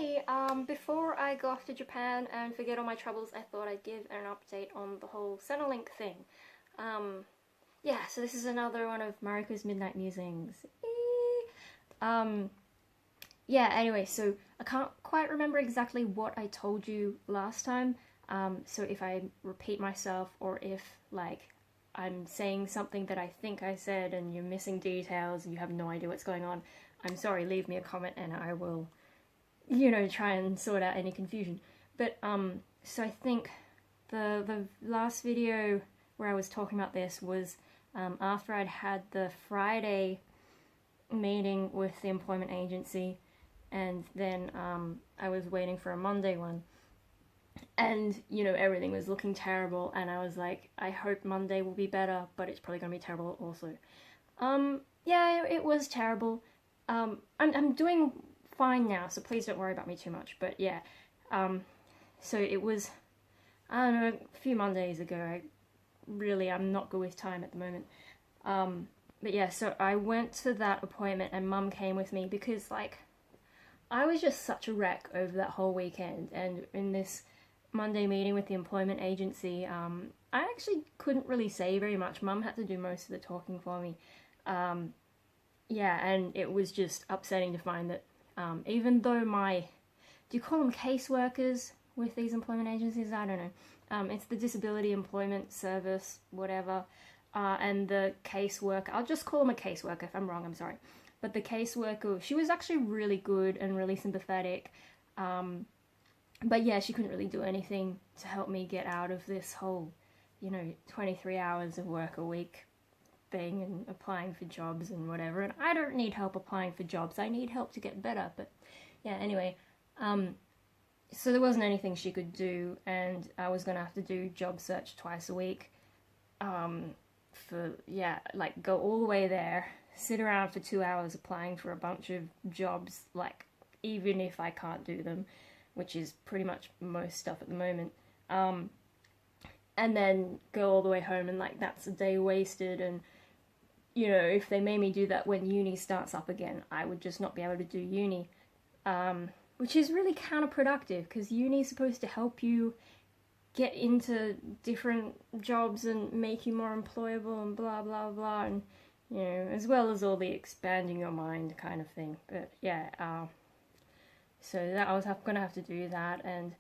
Hey, before I go off to Japan and forget all my troubles, I thought I'd give an update on the whole Centrelink thing. Um, yeah, so this is another one of Mariko's Midnight Musings. Um, yeah, anyway, so I can't quite remember exactly what I told you last time, so if I repeat myself or if, like, I'm saying something that I think I said and you're missing details and you have no idea what's going on, I'm sorry, leave me a comment and I will try and sort out any confusion. But, so I think the last video where I was talking about this was after I'd had the Friday meeting with the employment agency, and then I was waiting for a Monday one. And, everything was looking terrible, and I was like, I hope Monday will be better, but it's probably going to be terrible also. Yeah, it was terrible. I'm doing fine now, so please don't worry about me too much. But yeah, so it was, I don't know, a few Mondays ago. I'm not good with time at the moment. But yeah, so I went to that appointment and Mum came with me because, like, I was just such a wreck over that whole weekend, and in this Monday meeting with the employment agency, I actually couldn't really say very much. Mum had to do most of the talking for me. Yeah, and it was just upsetting to find that even though do you call them caseworkers with these employment agencies? I don't know. It's the Disability Employment Service, whatever, and the caseworker, I'll just call them a caseworker. If I'm wrong, I'm sorry. But the caseworker, she was actually really good and really sympathetic. But yeah, she couldn't really do anything to help me get out of this whole, 23 hours of work a week thing and applying for jobs and whatever. And I don't need help applying for jobs. I need help to get better. But yeah, anyway, so there wasn't anything she could do, and I was gonna have to do job search twice a week. Go all the way there, sit around for 2 hours applying for a bunch of jobs, like, even if I can't do them, which is pretty much most stuff at the moment. And then go all the way home, and, like, that's a day wasted. And if they made me do that when uni starts up again, I would just not be able to do uni, which is really counterproductive, because uni is supposed to help you get into different jobs and make you more employable and blah blah blah, and as well as all the expanding your mind kind of thing. But yeah, so that I was gonna have to do that. And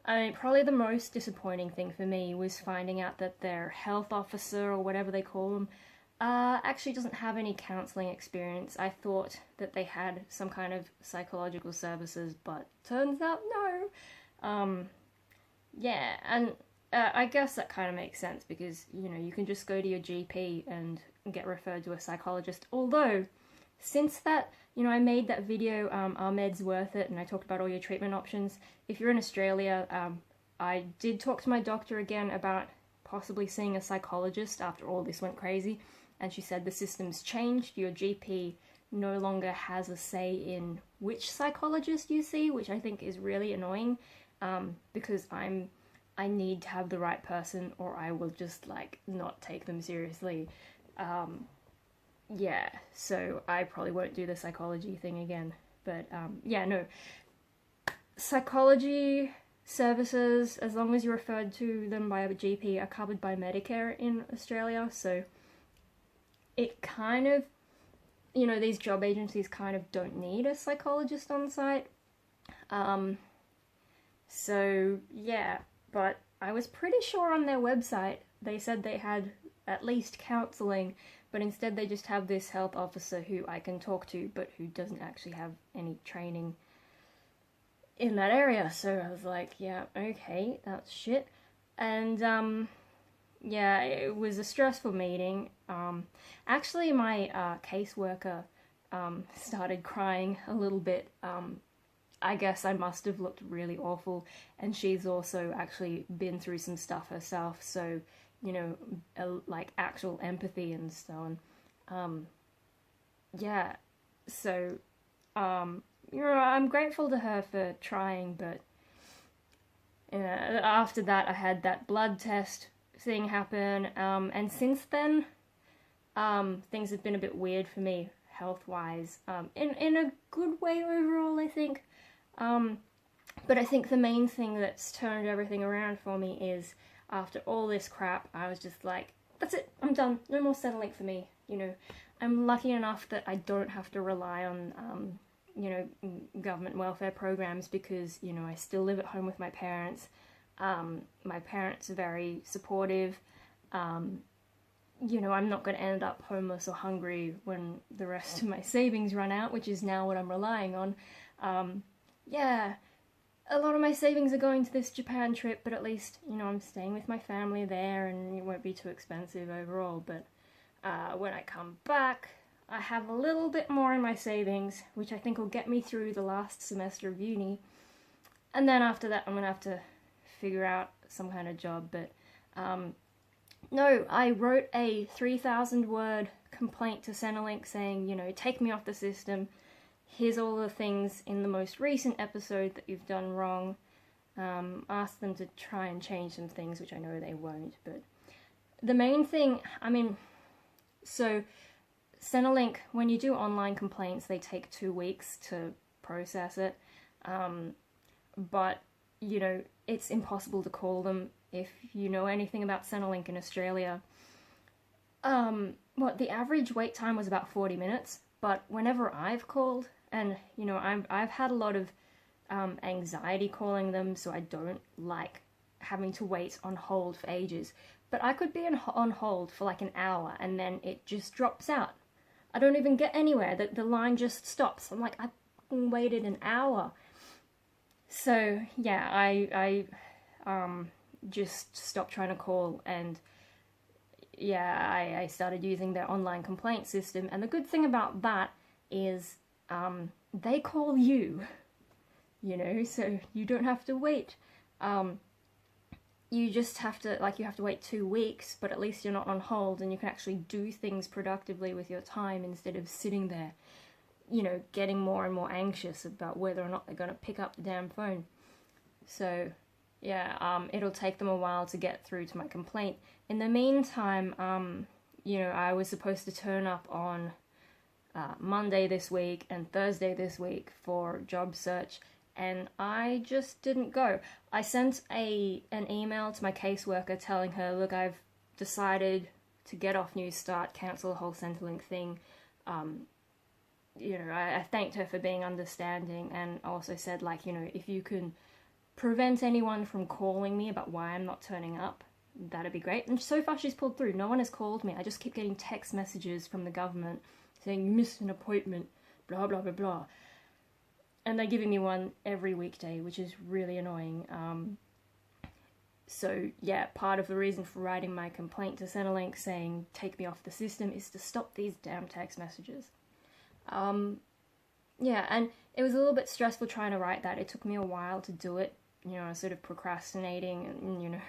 I mean, probably the most disappointing thing for me was finding out that their health officer, or whatever they call them, actually doesn't have any counselling experience. I thought that they had some kind of psychological services, but turns out no. Yeah, and I guess that kind of makes sense, because, you can just go to your GP and get referred to a psychologist. Although, since that, I made that video, Are Meds Worth It? And I talked about all your treatment options. If you're in Australia, I did talk to my doctor again about possibly seeing a psychologist after all this went crazy. And she said the system's changed. Your GP no longer has a say in which psychologist you see, which I think is really annoying, because I need to have the right person, or I will just, like, not take them seriously. Yeah, so I probably won't do the psychology thing again. But yeah, no. Psychology services, as long as you're referred to them by a GP, are covered by Medicare in Australia, so it kind of, these job agencies kind of don't need a psychologist on site. So yeah, but I was pretty sure on their website they said they had at least counselling, but instead they just have this health officer who I can talk to, but who doesn't actually have any training in that area. So I was like, yeah, okay, that's shit. And yeah, it was a stressful meeting. Actually, my caseworker started crying a little bit. I guess I must have looked really awful, and she's also actually been through some stuff herself, so, like, actual empathy and so on. Yeah, so, I'm grateful to her for trying, but after that I had that blood test thing happen, and since then, things have been a bit weird for me, health-wise, in a good way overall, I think. But I think the main thing that's turned everything around for me is after all this crap, I was just like, that's it, I'm done. No more Centrelink for me. You know, I'm lucky enough that I don't have to rely on, you know, government welfare programs because, you know, I still live at home with my parents. My parents are very supportive. You know, I'm not going to end up homeless or hungry when the rest of my savings run out, which is now what I'm relying on. Yeah, a lot of my savings are going to this Japan trip, but at least, you know, I'm staying with my family there and it won't be too expensive overall. But when I come back, I have a little bit more in my savings, which I think will get me through the last semester of uni. And then after that, I'm going to have to figure out some kind of job. But no, I wrote a 3,000 word complaint to Centrelink saying, you know, take me off the system. Here's all the things in the most recent episode that you've done wrong. Ask them to try and change some things, which I know they won't. But the main thing, I mean, so Centrelink, when you do online complaints, they take 2 weeks to process it. But, you know, it's impossible to call them. If you know anything about Centrelink in Australia, the average wait time was about 40 minutes, but whenever I've called, and, you know, I've had a lot of anxiety calling them, so I don't like having to wait on hold for ages, but I could be on hold for like an hour, and then it just drops out. I don't even get anywhere, the line just stops. I'm like, I waited an hour. So, yeah, I just stopped trying to call, and yeah, I started using their online complaint system. And the good thing about that is they call you, you know, so you don't have to wait. You just have to, like, you have to wait 2 weeks, but at least you're not on hold and you can actually do things productively with your time instead of sitting there, you know, getting more and more anxious about whether or not they're going to pick up the damn phone. So yeah, it'll take them a while to get through to my complaint. In the meantime, you know, I was supposed to turn up on Monday this week and Thursday this week for job search, and I just didn't go. I sent an email to my caseworker telling her, look, I've decided to get off New Start, cancel the whole Centrelink thing. You know, I thanked her for being understanding, and also said, like, you know, if you can prevent anyone from calling me about why I'm not turning up, that'd be great. And so far she's pulled through. No one has called me. I just keep getting text messages from the government saying you missed an appointment, blah blah blah blah, and they're giving me one every weekday, which is really annoying. So yeah, part of the reason for writing my complaint to Centrelink saying take me off the system is to stop these damn text messages. Yeah, and it was a little bit stressful trying to write that. It took me a while to do it, you know, sort of procrastinating, and, you know,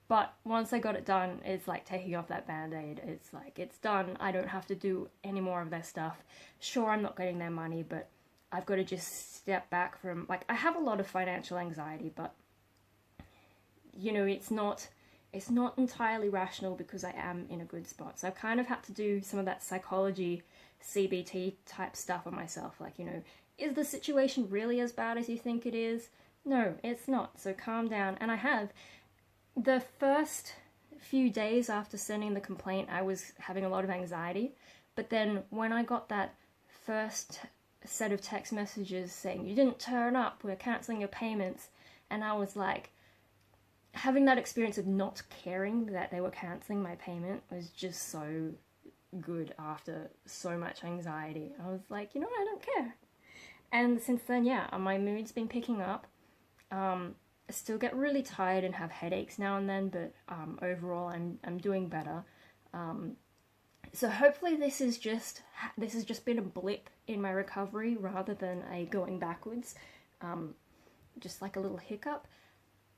but once I got it done, it's like taking off that band-aid. It's like, it's done. I don't have to do any more of their stuff. Sure, I'm not getting their money, but I've got to just step back from, like, I have a lot of financial anxiety, but, you know, it's not entirely rational because I am in a good spot. So I've kind of had to do some of that psychology, CBT type stuff on myself. Like, you know, is the situation really as bad as you think it is? No, it's not. So calm down. And I have. The first few days after sending the complaint, I was having a lot of anxiety. But then when I got that first set of text messages saying, you didn't turn up, we're cancelling your payments, and I was like, having that experience of not caring that they were cancelling my payment was just so good after so much anxiety. I was like, you know, I don't care. And since then, yeah, my mood's been picking up. I still get really tired and have headaches now and then, but overall I'm doing better. So hopefully this has just been a blip in my recovery rather than a going backwards, just like a little hiccup.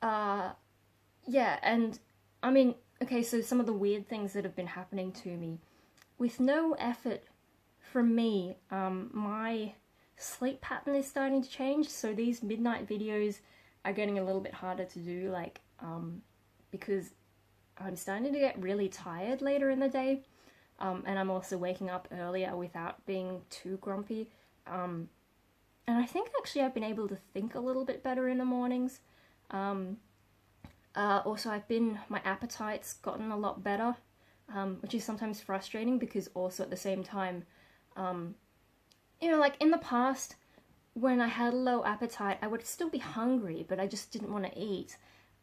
Yeah, and I mean, okay, so some of the weird things that have been happening to me, with no effort from me, my sleep pattern is starting to change, so these midnight videos are getting a little bit harder to do, like, because I'm starting to get really tired later in the day, and I'm also waking up earlier without being too grumpy. I think actually I've been able to think a little bit better in the mornings. Also, my appetite's gotten a lot better, which is sometimes frustrating because also at the same time, like in the past, when I had a low appetite, I would still be hungry, but I just didn't want to eat.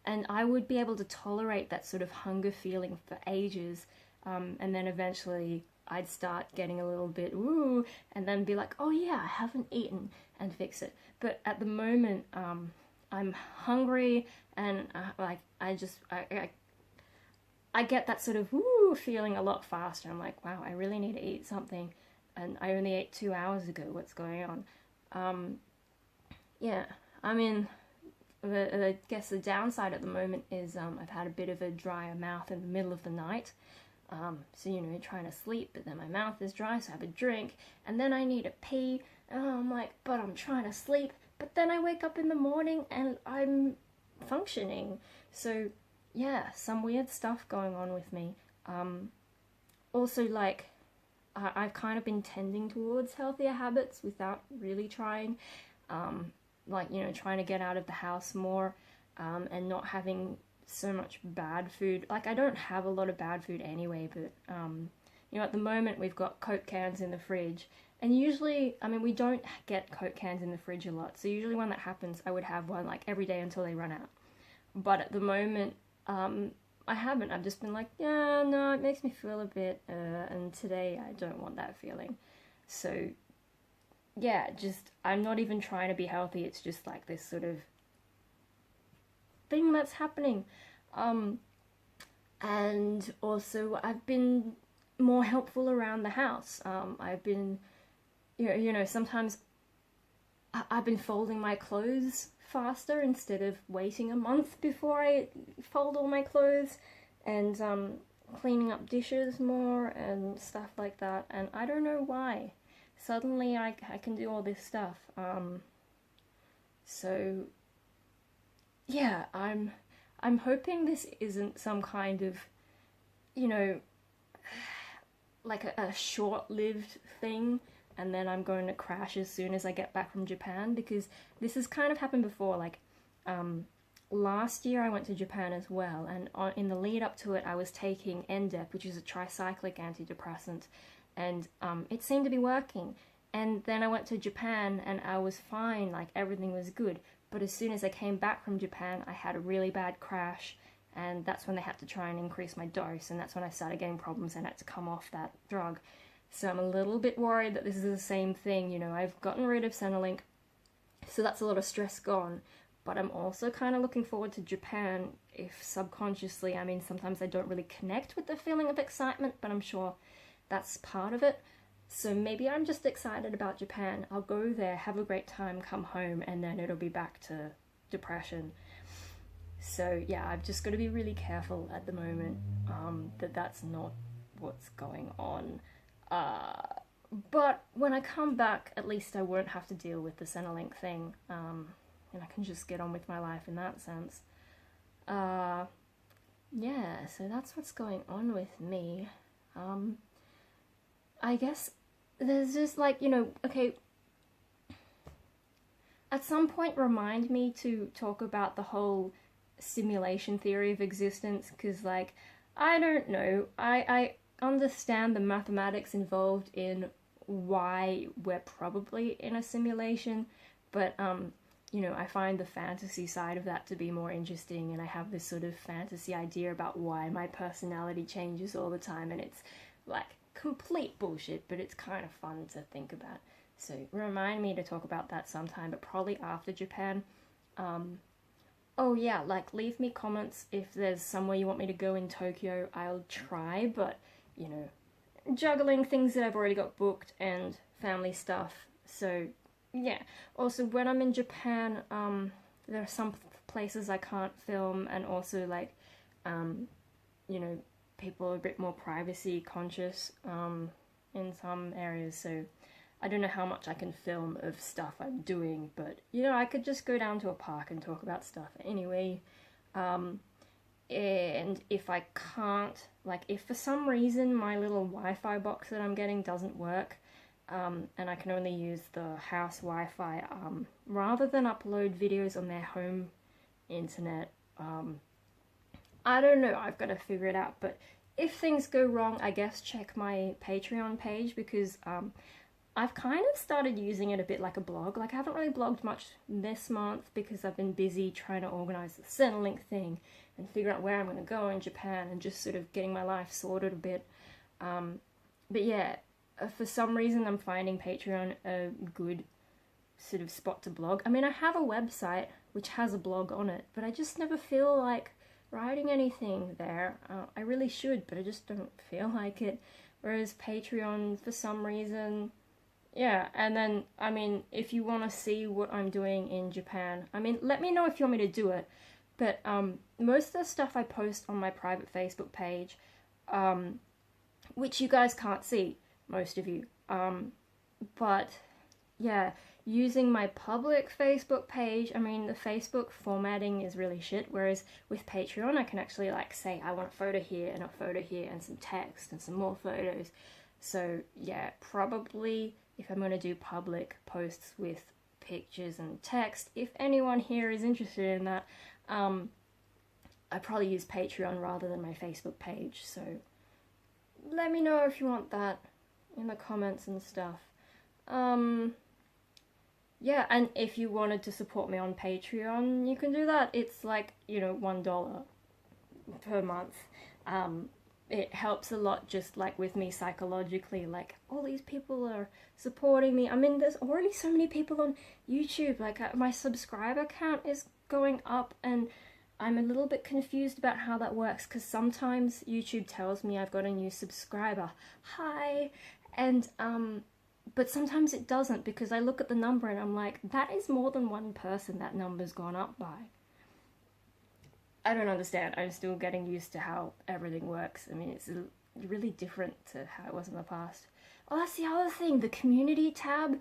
And I would be able to tolerate that sort of hunger feeling for ages. And then eventually I'd start getting a little bit, ooh, and then be like, oh yeah, I haven't eaten, and fix it. But at the moment, I'm hungry, and I get that sort of woo feeling a lot faster. I'm like, wow, I really need to eat something, and I only ate 2 hours ago. What's going on? Yeah, I mean, I guess the downside at the moment is I've had a bit of a drier mouth in the middle of the night. So, trying to sleep, but then my mouth is dry, so I have a drink, and then I need to pee, and I'm like, but I'm trying to sleep, but then I wake up in the morning and I'm functioning. So, yeah, some weird stuff going on with me. Also, like, I've kind of been tending towards healthier habits without really trying. Trying to get out of the house more, and not having so much bad food. Like, I don't have a lot of bad food anyway, but, at the moment we've got Coke cans in the fridge, and usually, we don't get Coke cans in the fridge a lot, so usually when that happens, I would have one, like, every day until they run out. But at the moment, I haven't. I've just been like, yeah, no, it makes me feel a bit, and today I don't want that feeling. So, yeah, I'm not even trying to be healthy, it's just like this sort of thing that's happening. And also I've been more helpful around the house. I've been, sometimes I've been folding my clothes faster instead of waiting a month before I fold all my clothes, and cleaning up dishes more and stuff like that. And I don't know why. Suddenly I can do all this stuff. So yeah, I'm hoping this isn't some kind of, like a short-lived thing, and then I'm going to crash as soon as I get back from Japan, because this has kind of happened before. Like, last year I went to Japan as well, and in the lead up to it I was taking NDEP, which is a tricyclic antidepressant, and it seemed to be working. And then I went to Japan and I was fine, like everything was good. But as soon as I came back from Japan, I had a really bad crash, and that's when they had to try and increase my dose, and that's when I started getting problems and had to come off that drug. So I'm a little bit worried that this is the same thing. I've gotten rid of Centrelink, so that's a lot of stress gone. But I'm also kind of looking forward to Japan, if subconsciously, sometimes I don't really connect with the feeling of excitement, but I'm sure that's part of it. So maybe I'm just excited about Japan. I'll go there, have a great time, come home, and then it'll be back to depression. So yeah, I've just got to be really careful at the moment, that that's not what's going on. But when I come back, at least I won't have to deal with the Centrelink thing, and I can just get on with my life in that sense. Yeah, so that's what's going on with me. I guess there's just like, okay, at some point remind me to talk about the whole simulation theory of existence, because, like, I don't know, I understand the mathematics involved in why we're probably in a simulation, but, I find the fantasy side of that to be more interesting, and I have this sort of fantasy idea about why my personality changes all the time, and it's, like, complete bullshit, but it's kind of fun to think about. So remind me to talk about that sometime, but probably after Japan. Oh yeah, like, leave me comments if there's somewhere you want me to go in Tokyo. I'll try, but, juggling things that I've already got booked and family stuff. So yeah. Also, when I'm in Japan, there are some places I can't film, and also, like, people are a bit more privacy conscious in some areas, so I don't know how much I can film of stuff I'm doing, but, I could just go down to a park and talk about stuff anyway. And if I can't, like, if for some reason my little Wi-Fi box that I'm getting doesn't work, and I can only use the house Wi-Fi, rather than upload videos on their home internet. I don't know, I've got to figure it out, but if things go wrong, I guess check my Patreon page, because I've kind of started using it a bit like a blog. Like, I haven't really blogged much this month because I've been busy trying to organize the Centrelink thing and figure out where I'm going to go in Japan and just sort of getting my life sorted a bit. But yeah, for some reason I'm finding Patreon a good sort of spot to blog. I mean, I have a website which has a blog on it, but I just never feel like writing anything there. I really should, but I just don't feel like it. Whereas Patreon, for some reason, yeah. And then, I mean, if you want to see what I'm doing in Japan, I mean, let me know if you want me to do it. But most of the stuff I post on my private Facebook page, which you guys can't see, most of you. But yeah, using my public Facebook page, I mean, the Facebook formatting is really shit, whereas with Patreon I can actually like say I want a photo here and a photo here and some text and some more photos. So yeah, probably if I'm going to do public posts with pictures and text, if anyone here is interested in that, I probably use Patreon rather than my Facebook page. So let me know if you want that in the comments and stuff. Yeah, and if you wanted to support me on Patreon, you can do that. It's like, you know, $1 per month. It helps a lot, just like with me psychologically, like all these people are supporting me. I mean, there's already so many people on YouTube, like my subscriber count is going up, and I'm a little bit confused about how that works, because sometimes YouTube tells me I've got a new subscriber. Hi! And, but sometimes it doesn't, because I look at the number and I'm like, that is more than one person that number's gone up by. I don't understand. I'm still getting used to how everything works. I mean, it's really different to how it was in the past. Oh, that's the other thing, the community tab.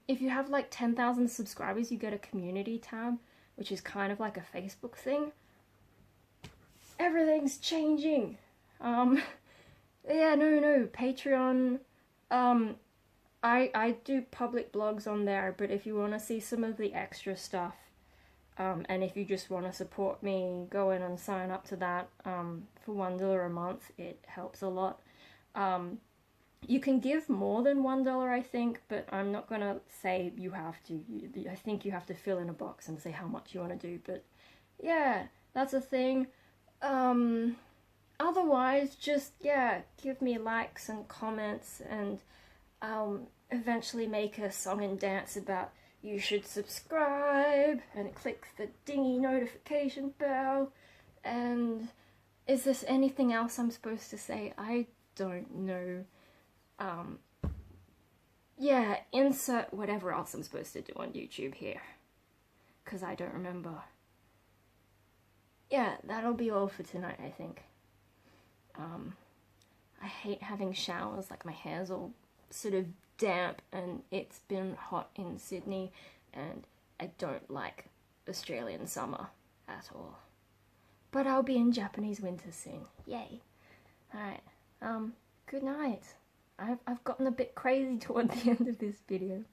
If you have like 10,000 subscribers, you get a community tab, which is kind of like a Facebook thing. Everything's changing. Yeah, no, Patreon, I do public blogs on there, but if you want to see some of the extra stuff, and if you just want to support me, go in and sign up to that, for $1 a month. It helps a lot. You can give more than $1, I think, but I'm not gonna say you have to. I think you have to fill in a box and say how much you want to do, but yeah, that's a thing. Otherwise, just, yeah, give me likes and comments, and I'll eventually make a song and dance about you should subscribe and click the dingy notification bell. And is there anything else I'm supposed to say? I don't know. Yeah, insert whatever else I'm supposed to do on YouTube here, because I don't remember. Yeah, that'll be all for tonight, I think. I hate having showers, like my hair's all sort of damp, and it's been hot in Sydney, and I don't like Australian summer at all. But I'll be in Japanese winter soon. Yay. Alright, good night. I've gotten a bit crazy toward the end of this video.